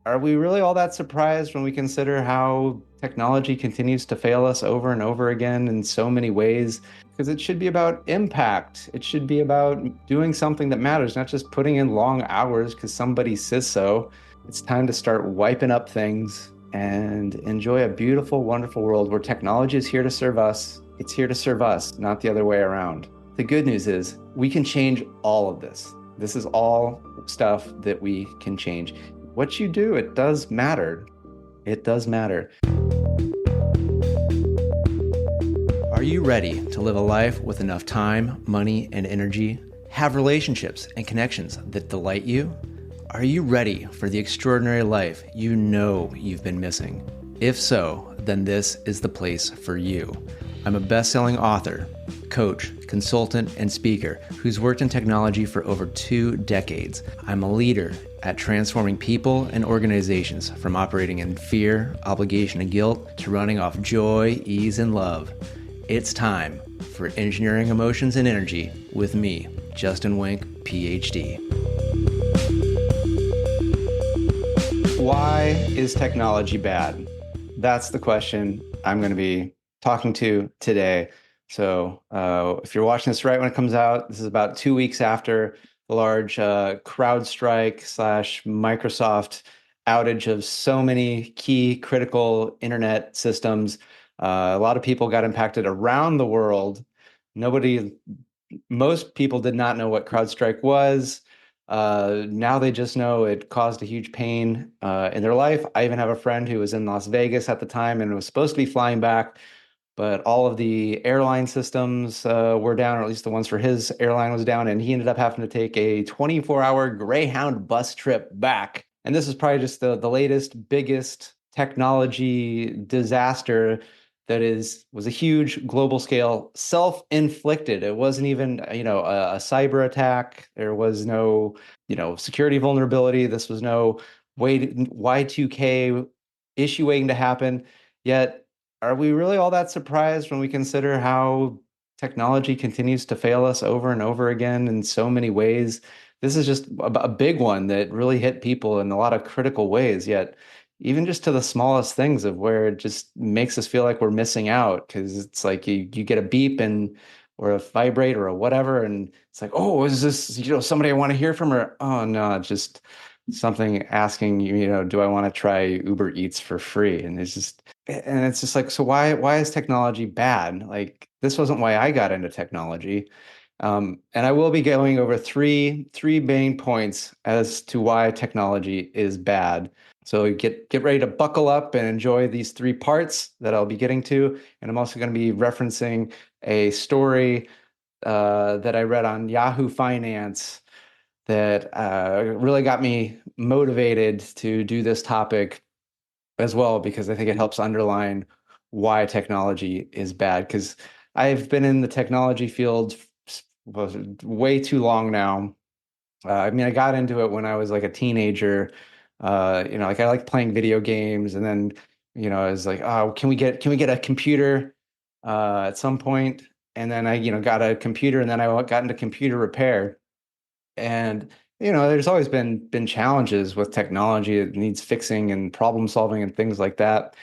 are we really all that surprised when we consider how technology continues to fail us over and over again in so many ways? Because it should be about impact. It should be about doing something that matters, not just putting in long hours because somebody says so. It's time to start wiping up things and enjoy a beautiful, wonderful world where technology is here to serve us. It's here to serve us, not the other way around. The good news is we can change all of this. This is all stuff that we can change. What you do, it does matter. It does matter. Are you ready to live a life with enough time, money, and energy? Have relationships and connections that delight you? Are you ready for the extraordinary life you know you've been missing? If so, then this is the place for you. I'm a best-selling author, coach, consultant, and speaker who's worked in technology for over 2 decades. I'm a leader at transforming people and organizations from operating in fear, obligation, and guilt to running off joy, ease, and love. It's time for Engineering Emotions and Energy with me, Justin Wink, Ph.D. Why is technology bad? That's the question I'm going to be talking to today. So if you're watching this right when it comes out, this is about 2 weeks after the large CrowdStrike / Microsoft outage of so many key critical internet systems. A lot of people got impacted around the world. Most people did not know what CrowdStrike was. Now they just know it caused a huge pain in their life. I even have a friend who was in Las Vegas at the time and was supposed to be flying back, but all of the airline systems were down, or at least the ones for his airline was down, and he ended up having to take a 24-hour Greyhound bus trip back. And this is probably just the latest, biggest technology disaster that was a huge global scale, self-inflicted. It wasn't even, a cyber attack. There was no, security vulnerability. This was no Y2K issue waiting to happen. Yet, are we really all that surprised when we consider how technology continues to fail us over and over again in so many ways? This is just a big one that really hit people in a lot of critical ways, yet even just to the smallest things of where it just makes us feel like we're missing out, because it's like you get a beep or a vibrate or a whatever, and it's like, oh, is this somebody I want to hear from? Or, oh no, it's just something asking you, do I want to try Uber Eats for free? And it's just like, so why is technology bad? Like, this wasn't why I got into technology. And I will be going over three main points as to why technology is bad. So get ready to buckle up and enjoy these 3 parts that I'll be getting to. And I'm also going to be referencing a story that I read on Yahoo Finance that really got me motivated to do this topic as well, because I think it helps underline why technology is bad. Because I've been in the technology field way too long now. I mean, I got into it when I was like a teenager. Like I liked playing video games, and then, I was like, oh, can we get a computer at some point? And then I, got a computer, and then I got into computer repair. And, there's always been challenges with technology. It needs fixing and problem solving and things like that.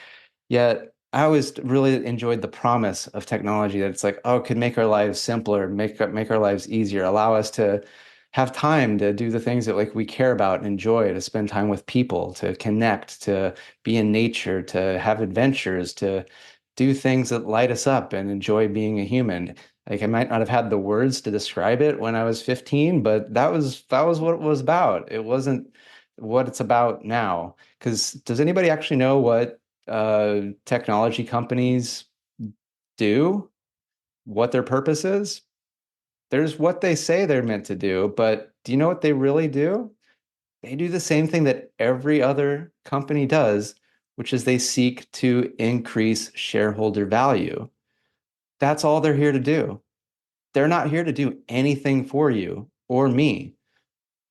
Yet I always really enjoyed the promise of technology, that it's like, oh, it could make our lives simpler, make our lives easier, allow us to have time to do the things that like we care about and enjoy, to spend time with people, to connect, to be in nature, to have adventures, to do things that light us up and enjoy being a human. Like, I might not have had the words to describe it when I was 15, but that was what it was about. It wasn't what it's about now. Because does anybody actually know what technology companies do? What their purpose is? There's what they say they're meant to do, but do you know what they really do? They do the same thing that every other company does, which is they seek to increase shareholder value. That's all they're here to do. They're not here to do anything for you or me.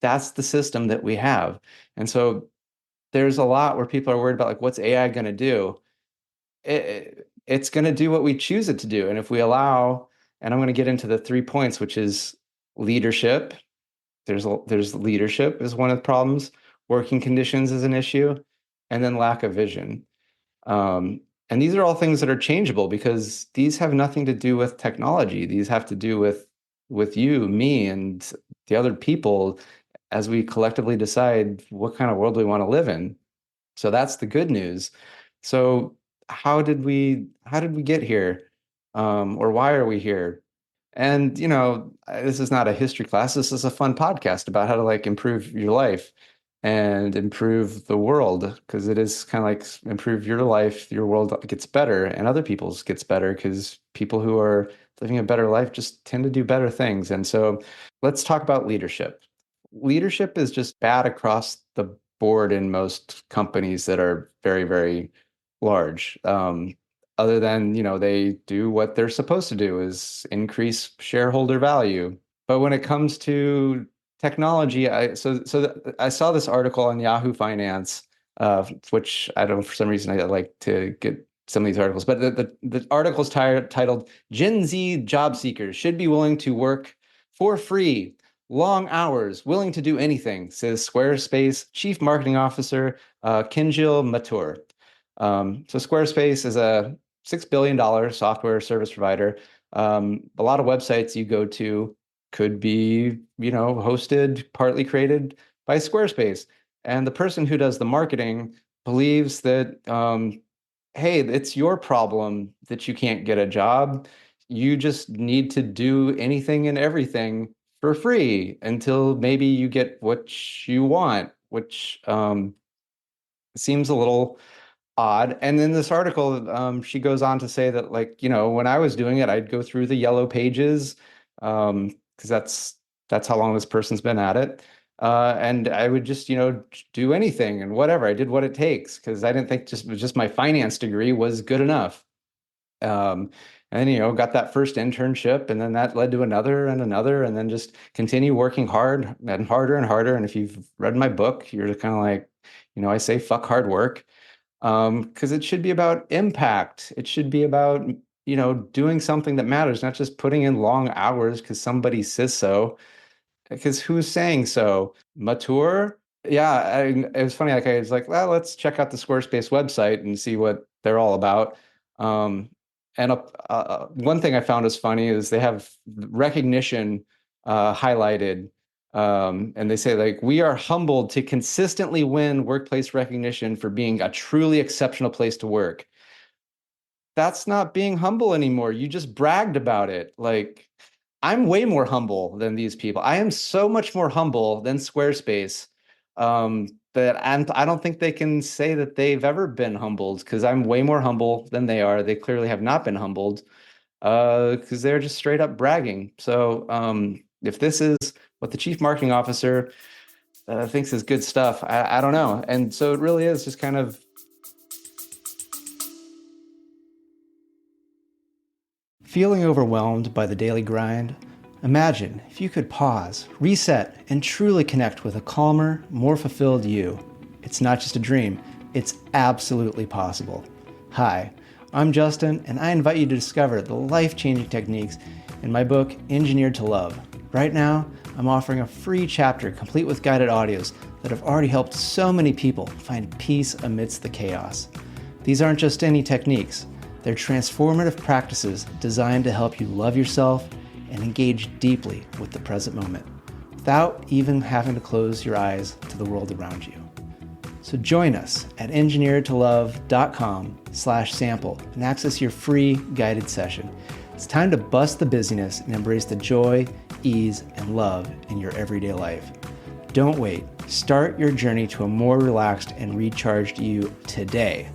That's the system that we have. And so there's a lot where people are worried about, like, what's AI going to do? It's going to do what we choose it to do. And if we allow, and I'm going to get into the 3 points, which is leadership. There's leadership is one of the problems. working conditions is an issue, and then lack of vision. Um, and these are all things that are changeable because these have nothing to do with technology. These have to do with you, me, and the other people as we collectively decide what kind of world we want to live in. So that's the good news. So how did we get here? Or why are we here? And this is not a history class. This is a fun podcast about how to like improve your life and improve the world because it is kind of like improve your life, your world gets better and other people's gets better because people who are living a better life just tend to do better things. And so let's talk about leadership. Leadership is just bad across the board in most companies that are very, very large. Other than, they do what they're supposed to do is increase shareholder value. But when it comes to technology, I saw this article on Yahoo Finance, which I don't know, for some reason I like to get some of these articles, but the article's titled Gen Z job seekers should be willing to work for free, long hours, willing to do anything, says Squarespace Chief Marketing Officer Kinjil Mathur. So Squarespace is a $6 billion software service provider. A lot of websites you go to could be, hosted, partly created by Squarespace. And the person who does the marketing believes that, hey, it's your problem that you can't get a job. You just need to do anything and everything for free until maybe you get what you want, which seems a little odd. And in this article, she goes on to say that, like, when I was doing it, I'd go through the yellow pages, because that's how long this person's been at it. And I would just, do anything and whatever. I did what it takes because I didn't think just my finance degree was good enough. Um, and got that first internship, and then that led to another and another, and then just continue working hard and harder and harder. And if you've read my book, you're kind of like, I say fuck hard work because it should be about impact. It should be about, doing something that matters, not just putting in long hours because somebody says so. Because who's saying so? Mature? Yeah, it was funny. Like I was like, well, let's check out the Squarespace website and see what they're all about. Um, and one thing I found is funny is they have recognition highlighted. And they say, like, we are humbled to consistently win workplace recognition for being a truly exceptional place to work. That's not being humble anymore. You just bragged about it. Like, I'm way more humble than these people. I am so much more humble than Squarespace. I don't think they can say that they've ever been humbled because I'm way more humble than they are. They clearly have not been humbled because they're just straight up bragging. So if this is what the chief marketing officer thinks is good stuff, I don't know. And so it really is just kind of feeling overwhelmed by the daily grind. Imagine if you could pause, reset, and truly connect with a calmer, more fulfilled you. It's not just a dream, it's absolutely possible. Hi, I'm Justin, and I invite you to discover the life-changing techniques in my book, Engineered to Love. Right now, I'm offering a free chapter complete with guided audios that have already helped so many people find peace amidst the chaos. These aren't just any techniques. They're transformative practices designed to help you love yourself and engage deeply with the present moment, without even having to close your eyes to the world around you. So join us at engineeredtolove.com/sample and access your free guided session. It's time to bust the busyness and embrace the joy, ease, and love in your everyday life. Don't wait. Start your journey to a more relaxed and recharged you today,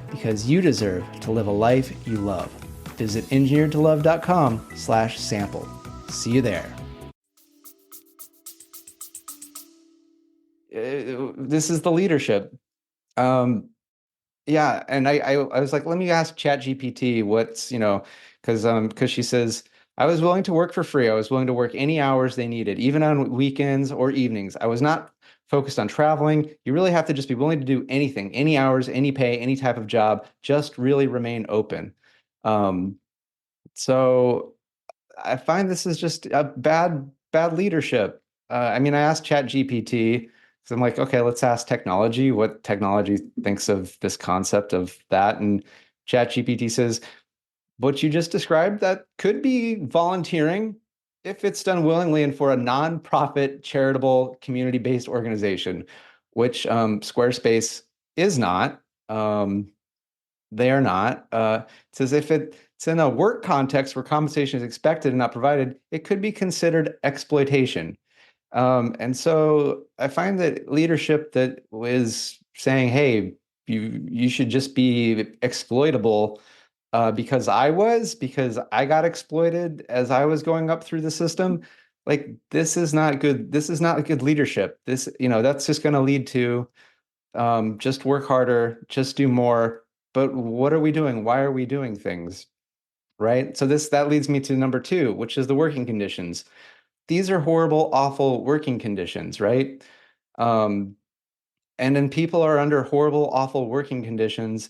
because you deserve to live a life you love. Visit engineeredtolove.com/sample. See you there. This is the leadership. Yeah, and I was like, let me ask ChatGPT what's, because she says I was willing to work for free. I was willing to work any hours they needed, even on weekends or evenings. I was not focused on traveling. You really have to just be willing to do anything, any hours, any pay, any type of job, just really remain open. Um, so I find this is just a bad leadership. I mean, I asked ChatGPT, So I'm like, okay, let's ask technology what technology thinks of this concept of that. And ChatGPT says, what you just described, that could be volunteering if it's done willingly and for a nonprofit, charitable, community-based organization, which Squarespace is not. They are not. It says if it's in a work context where compensation is expected and not provided, it could be considered exploitation. And so I find that leadership that is saying, hey, you should just be exploitable because I got exploited as I was going up through the system. Like this is not good. This is not good leadership. This, that's just going to lead to just work harder, just do more. But what are we doing? Why are we doing things? Right. So that leads me to number two, which is the working conditions. These are horrible, awful working conditions, right? Um, and then people are under horrible, awful working conditions.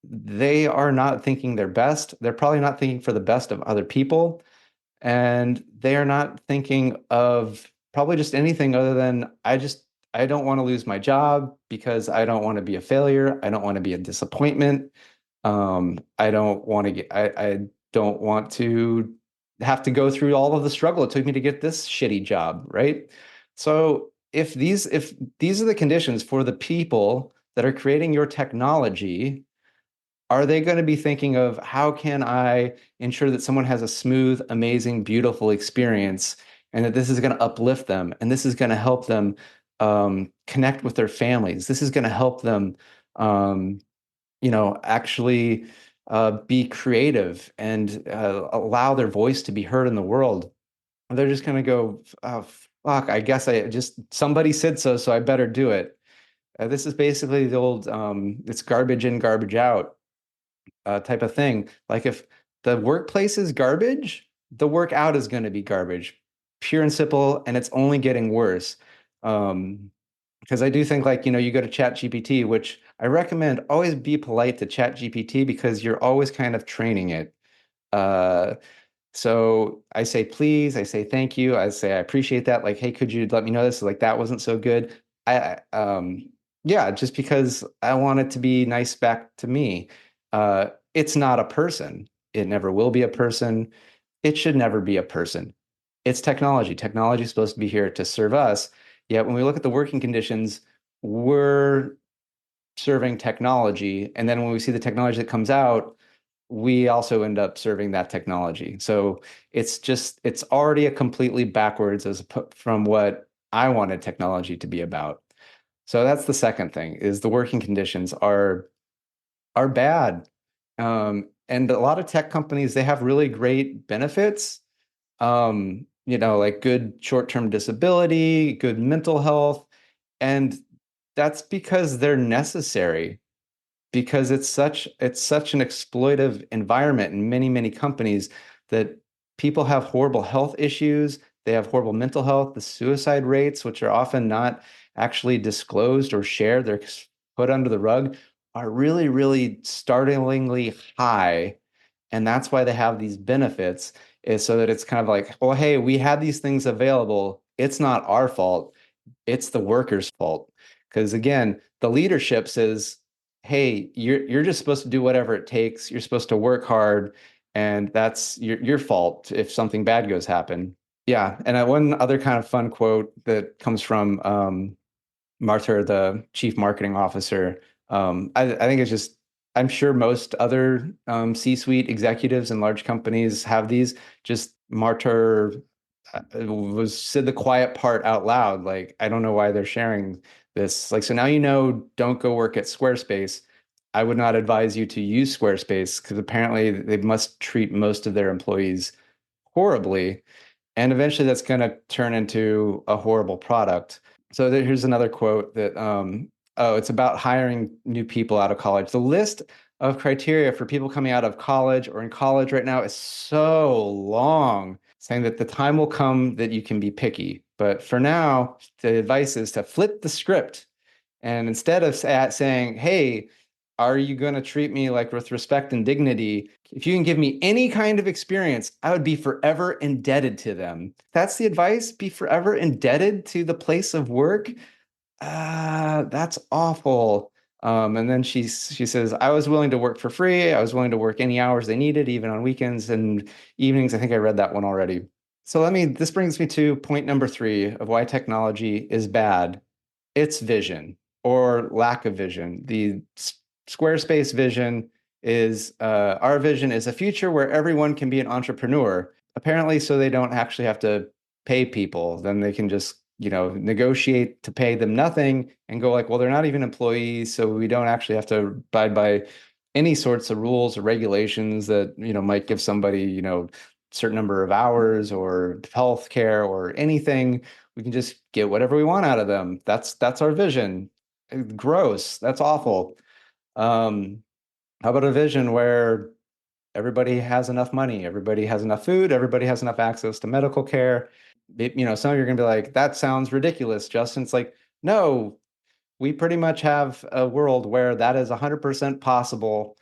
They are not thinking their best. They're probably not thinking for the best of other people. And they are not thinking of probably just anything other than I don't want to lose my job because I don't want to be a failure. I don't want to be a disappointment. I don't want to I don't want to have to go through all of the struggle it took me to get this shitty job, right? So if these are the conditions for the people that are creating your technology, are they going to be thinking of how can I ensure that someone has a smooth, amazing, beautiful experience and that this is going to uplift them and this is going to help them connect with their families. This is going to help them, um, actually be creative and allow their voice to be heard in the world. They're just going to go, oh, fuck, I guess somebody said so, so I better do it. This is basically the old, it's garbage in, garbage out type of thing. Like if the workplace is garbage, the work out is going to be garbage, pure and simple, and it's only getting worse. Um, because I do think like, you go to Chat GPT, which I recommend always be polite to Chat GPT because you're always kind of training it. Uh, so I say please, I say thank you, I say I appreciate that. Like, hey, could you let me know this? Like that wasn't so good. Yeah, just because I want it to be nice back to me. It's not a person. It never will be a person. It should never be a person. It's technology. Technology is supposed to be here to serve us. Yet when we look at the working conditions, we're serving technology. And then when we see the technology that comes out, we also end up serving that technology. So it's already a completely backwards from what I wanted technology to be about. So that's the second thing is the working conditions are bad. And a lot of tech companies, they have really great benefits, like good short-term disability, good mental health, and that's because they're necessary because it's such an exploitive environment in many, many companies that people have horrible health issues, they have horrible mental health, the suicide rates, which are often not actually disclosed or shared, they're put under the rug, are really, really startlingly high. And that's why they have these benefits, is so that it's kind of like, well, hey, we had these things available. It's not our fault. It's the workers' fault. Because again, the leadership says, hey, you're just supposed to do whatever it takes. You're supposed to work hard, and that's your fault if something bad goes happen. Yeah, and one other kind of fun quote that comes from Martha, the chief marketing officer. I think it's just, I'm sure most other C-suite executives in large companies have these. Just Martha was said the quiet part out loud. Like, I don't know why they're sharing this. Like, so now don't go work at Squarespace. I would not advise you to use Squarespace because apparently they must treat most of their employees horribly. And eventually that's going to turn into a horrible product. So here's another quote that, oh, it's about hiring new people out of college. The list of criteria for people coming out of college or in college right now is so long, saying that the time will come that you can be picky. But for now, the advice is to flip the script. And instead of saying, hey, are you going to treat me like with respect and dignity? If you can give me any kind of experience, I would be forever indebted to them. That's the advice. Be forever indebted to the place of work. That's awful. And then she says, I was willing to work for free. I was willing to work any hours they needed, even on weekends and evenings. I think I read that one already. So this brings me to point number three of why technology is bad. It's vision or lack of vision. The Squarespace vision is our vision is a future where everyone can be an entrepreneur. Apparently, so they don't actually have to pay people. Then they can just, negotiate to pay them nothing and go like, well, they're not even employees, so we don't actually have to abide by any sorts of rules or regulations that, might give somebody, certain number of hours or health care or anything. We can just get whatever we want out of them. That's our vision. Gross. That's awful. Um, how about a vision where everybody has enough money, everybody has enough food, everybody has enough access to medical care? Some of you are gonna be like, that sounds ridiculous, Justin. It's like, no, we pretty much have a world where that is 100% possible.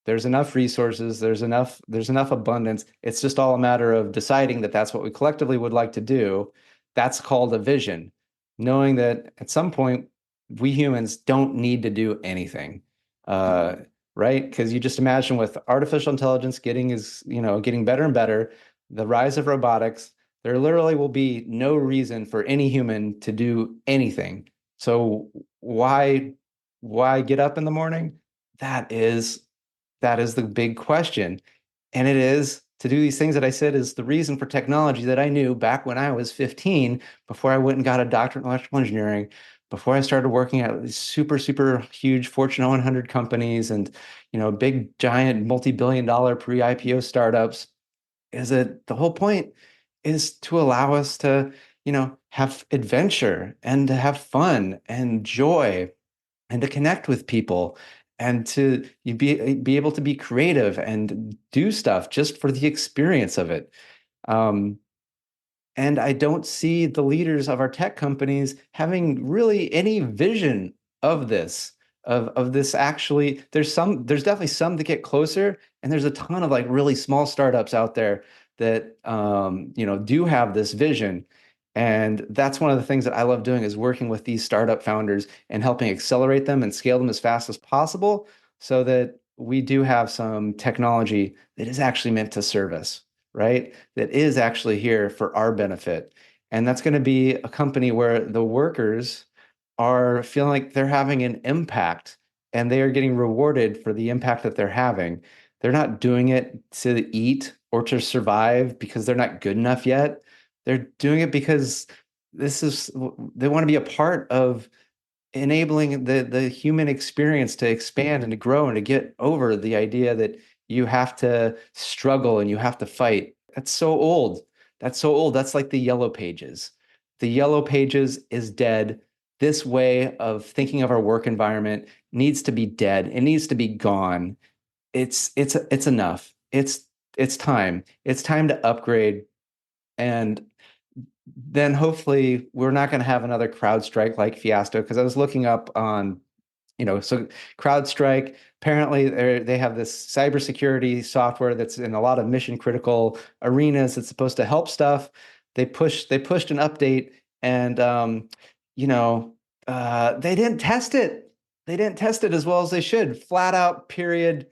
There's enough resources, there's enough abundance. It's just all a matter of deciding that that's what we collectively would like to do. That's called a vision. Knowing that at some point we humans don't need to do anything. Uh, right? Because you just imagine with artificial intelligence getting better and better, the rise of robotics, there literally will be no reason for any human to do anything. So why why get up in the morning? That is that is the big question. And it is to do these things that I said is the reason for technology that I knew back when I was 15, before I went and got a doctorate in electrical engineering, before I started working at these super, super huge Fortune 100 companies and, big, giant, multi-billion dollar pre-IPO startups, is that the whole point is to allow us to, have adventure and to have fun and joy and to connect with people and to be able to be creative and do stuff just for the experience of it. Um, and I don't see the leaders of our tech companies having really any vision of this, of this actually. There's definitely some that get closer, and there's a ton of like really small startups out there that do have this vision. And that's one of the things that I love doing is working with these startup founders and helping accelerate them and scale them as fast as possible so that we do have some technology that is actually meant to serve us, right? That is actually here for our benefit. And that's going to be a company where the workers are feeling like they're having an impact and they are getting rewarded for the impact that they're having. They're not doing it to eat or to survive because they're not good enough yet. They're doing it because they want to be a part of enabling the human experience to expand and to grow and to get over the idea that you have to struggle and you have to fight. That's so old. That's so old. That's like the Yellow Pages. The Yellow Pages is dead. This way of thinking of our work environment needs to be dead. It needs to be gone. It's enough. It's time. It's time to upgrade. And then hopefully we're not going to have another crowd strike like Fiasco, because I was looking up on, so CrowdStrike, apparently they have this cybersecurity software that's in a lot of mission critical arenas. It's supposed to help stuff. They pushed an update and you know, they didn't test it. They didn't test it as well as they should. Flat out, period.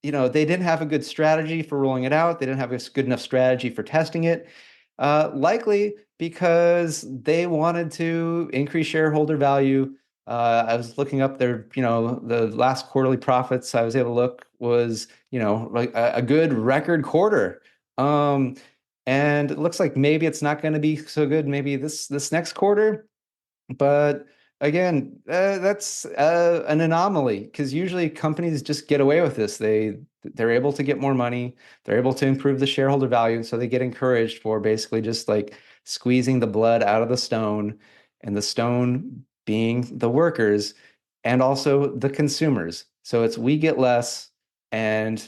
They didn't have a good strategy for rolling it out. They didn't have a good enough strategy for testing it. Likely because they wanted to increase shareholder value. I was looking up the last quarterly profits I was able to look was, like a good record quarter. Um, and it looks like maybe it's not going to be so good maybe this next quarter. But again, that's an anomaly because usually companies just get away with this. They're able to get more money, they're able to improve the shareholder value, so they get encouraged for basically just like squeezing the blood out of the stone, and the stone being the workers and also the consumers. So it's we get less and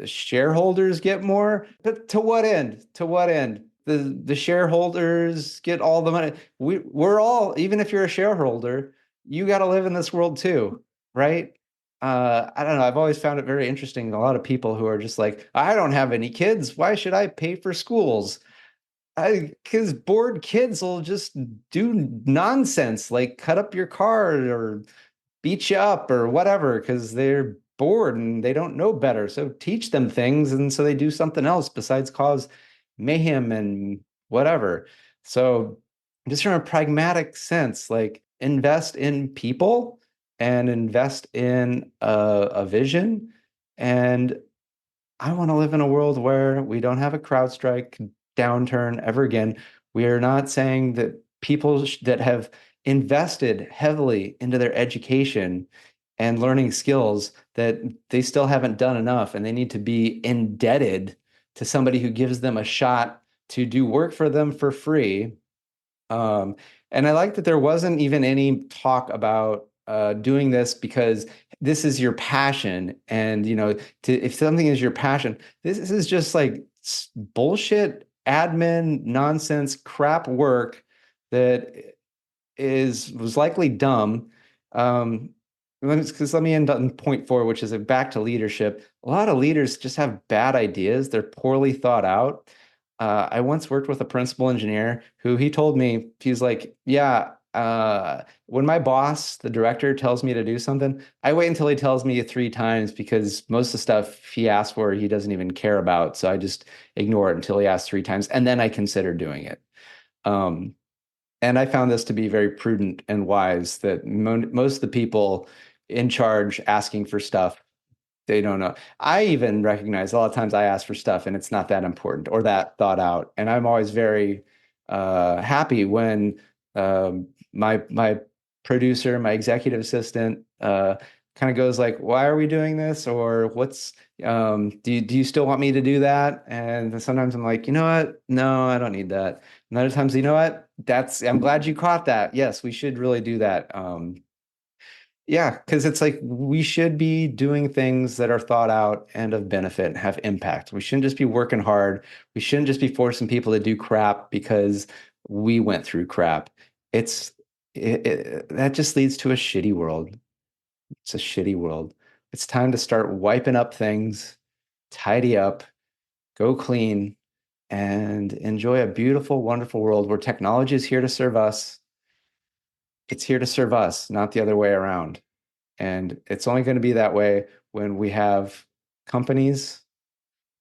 shareholders get more, but to what end? To what end? The shareholders get all the money. We're all, even if you're a shareholder, you got to live in this world too, right? I don't know. I've always found it very interesting. A lot of people who are just like, I don't have any kids. Why should I pay for schools? Because bored kids will just do nonsense like cut up your car or beat you up or whatever because they're bored and they don't know better. So teach them things and so they do something else besides cause mayhem and whatever. So just from a pragmatic sense, like invest in people and invest in a vision. And I want to live in a world where we don't have a CrowdStrike downturn ever again. We are not saying that people that have invested heavily into their education and learning skills that they still haven't done enough and they need to be indebted to somebody who gives them a shot to do work for them for free. Um, and I like that there wasn't even any talk about doing this because this is your passion. And, if something is your passion, this is just like bullshit, admin, nonsense, crap work that was likely dumb. Um, because let me end on point four, which is back to leadership. A lot of leaders just have bad ideas. They're poorly thought out. I once worked with a principal engineer who he told me, he's like, yeah, when my boss, the director, tells me to do something, I wait until he tells me 3 times because most of the stuff he asks for, he doesn't even care about. So I just ignore it until he asks 3 times, and then I consider doing it. Um, and I found this to be very prudent and wise that most of the people in charge asking for stuff, they don't know. I even recognize a lot of times I ask for stuff and it's not that important or that thought out. And I'm always very happy when my producer, my executive assistant, kind of goes like, "Why are we doing this?" Or "What's do you still want me to do that?" And sometimes I'm like, "You know what? No, I don't need that." And other times, you know what? I'm glad you caught that. Yes, we should really do that. Yeah, because it's like we should be doing things that are thought out and of benefit and have impact. We shouldn't just be working hard. We shouldn't just be forcing people to do crap because we went through crap. It's that just leads to a shitty world. It's a shitty world. It's time to start wiping up things, tidy up, go clean, and enjoy a beautiful, wonderful world where technology is here to serve us. It's here to serve us, not the other way around. And it's only going to be that way when we have companies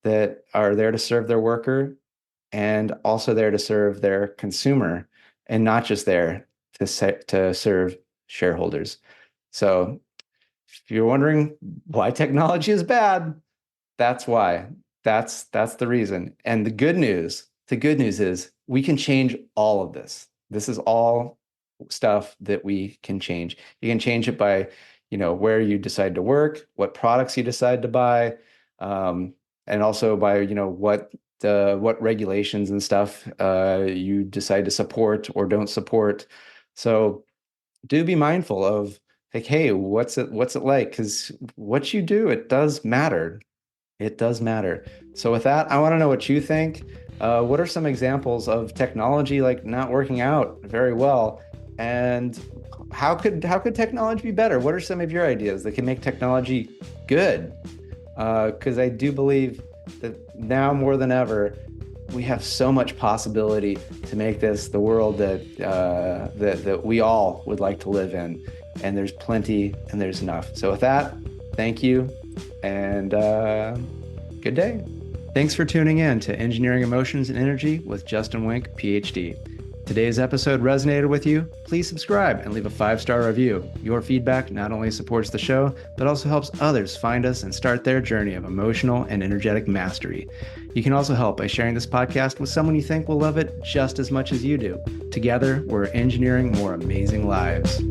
that are there to serve their worker and also there to serve their consumer and not just there to serve shareholders. So if you're wondering why technology is bad, that's why. That's the reason. And the good news is we can change all of this. This is all stuff that we can change. You can change it by, where you decide to work, what products you decide to buy, and also by, what regulations and stuff you decide to support or don't support. So do be mindful of like, hey, what's it like? Because what you do, it does matter. It does matter. So with that, I want to know what you think. What are some examples of technology like not working out very well? And how could technology be better? What are some of your ideas that can make technology good? Because I do believe that now more than ever, we have so much possibility to make this the world that we all would like to live in. And there's plenty and there's enough. So with that, thank you and good day. Thanks for tuning in to Engineering Emotions and Energy with Justin Wink, Ph.D. Today's episode resonated with you? Please subscribe and leave a 5-star review. Your feedback not only supports the show, but also helps others find us and start their journey of emotional and energetic mastery. You can also help by sharing this podcast with someone you think will love it just as much as you do. Together, we're engineering more amazing lives.